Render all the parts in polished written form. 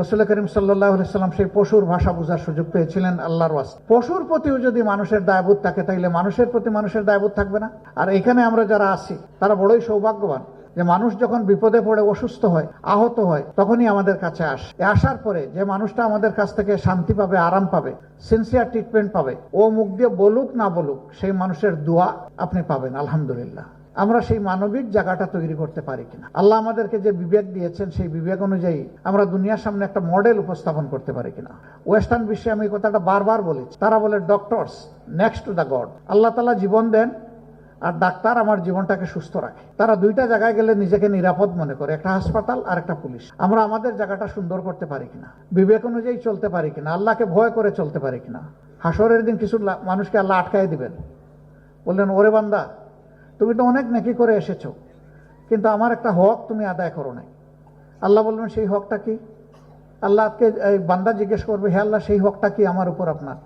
রাসূল করিম সাল্লাল্লাহু আলাইহি সাল্লাম সেই পশুর ভাষা বোঝার সুযোগ পেয়েছিলেন আল্লাহর ওয়াস্তে। পশুর প্রতিও যদি মানুষের দায়বোধ থাকে, তাইলে মানুষের প্রতি মানুষের দায়বোধ থাকবে না? আর এখানে আমরা যারা আছি তারা বড়ই সৌভাগ্যবান যে মানুষ যখন বিপদে পড়ে অসুস্থ হয়, আহত হয়, তখনই আমাদের কাছে আসে। আসার পরে যে মানুষটা আমাদের কাছ থেকে শান্তি পাবে, আরাম পাবে, সিনসিয়ার ট্রিটমেন্ট পাবে, ও মুখ দিয়ে বলুক না বলুক, সেই মানুষের দোয়া আপনি পাবেন। আলহামদুলিল্লাহ, আমরা সেই মানবিক জায়গাটা তৈরি করতে পারি কিনা? আল্লাহ আমাদেরকে যে বিবেক দিয়েছেন, সেই বিবেক অনুযায়ী আমরা দুনিয়ার সামনে একটা মডেল উপস্থাপন করতে পারি কিনা? ওয়েস্টার্ন বিশ্বে আমি এই কথাটা বারবার বলেছি, তারা বলে doctors next to the God. Allah তাআলা জীবন দেন আর ডাক্তার আমার জীবনটাকে সুস্থ রাখে। তারা দুইটা জায়গায় গেলে নিজেকে নিরাপদ মনে করে, একটা হাসপাতাল আর একটা পুলিশ। আমরা আমাদের জায়গাটা সুন্দর করতে পারি কিনা? বিবেক অনুযায়ী চলতে পারি কিনা? আল্লাহকে ভয় করে চলতে পারি কিনা? হাসরের দিন কিছু মানুষকে আল্লাহ আটকায় দিবেন, বললেন, ওরে বান্দা, তুমি তো অনেক নেকি করে এসেছো, কিন্তু আমার একটা হক তুমি আদায় করো নাই। আল্লাহ বলবেন, সেই হকটা কি? আল্লাহকে বান্দা জিজ্ঞেস করবে, হে আল্লাহ, সেই হকটা কি আমার উপর আপনার?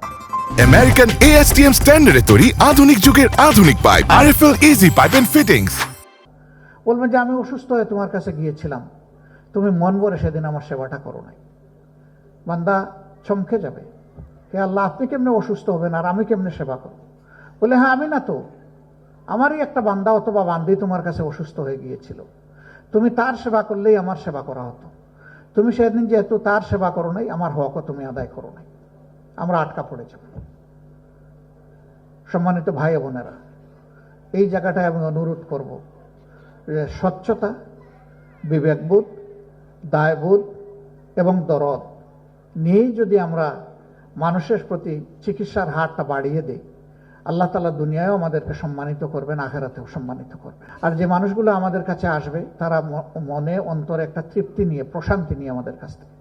আমেরিকান ASTM স্ট্যান্ডার্ডে তৈরি আধুনিক যুগের আধুনিক pipe, RFL easy pipe and fittings. বলবেন যে আমি অসুস্থ হয়ে তোমার কাছে গিয়েছিলাম, তুমি মন ভরে সেদিন আমার সেবাটা করো নাই। বান্দা চমকে যাবে, হে আল্লাহ, আপনি কেমনে অসুস্থ হবেন আর আমি কেমনে সেবা করব? বলে, হ্যাঁ, আমি না তো, আমারই একটা বান্দা অথবা বান্দি তোমার কাছে অসুস্থ হয়ে গিয়েছিল, তুমি তার সেবা করলেই আমার সেবা করা হতো। তুমি সেদিন যেহেতু তার সেবা করো নাই, আমার হকও তুমি আদায় করো নাই, আমরা আটকা পড়ে যাব। সম্মানিত ভাই বোনেরা, এই জায়গাটায় আমি অনুরোধ করব যে স্বচ্ছতা, বিবেকবোধ, দায়বোধ এবং দরদ নিয়েই যদি আমরা মানুষের প্রতি চিকিৎসার হারটা বাড়িয়ে দিই, আল্লাহ তাআলা দুনিয়ায়ও আমাদেরকে সম্মানিত করবেন, আখিরাতেও সম্মানিত করবেন। আর যে মানুষগুলো আমাদের কাছে আসবে, তারা মনে অন্তরে একটা তৃপ্তি নিয়ে, প্রশান্তি নিয়ে আমাদের কাছ থেকে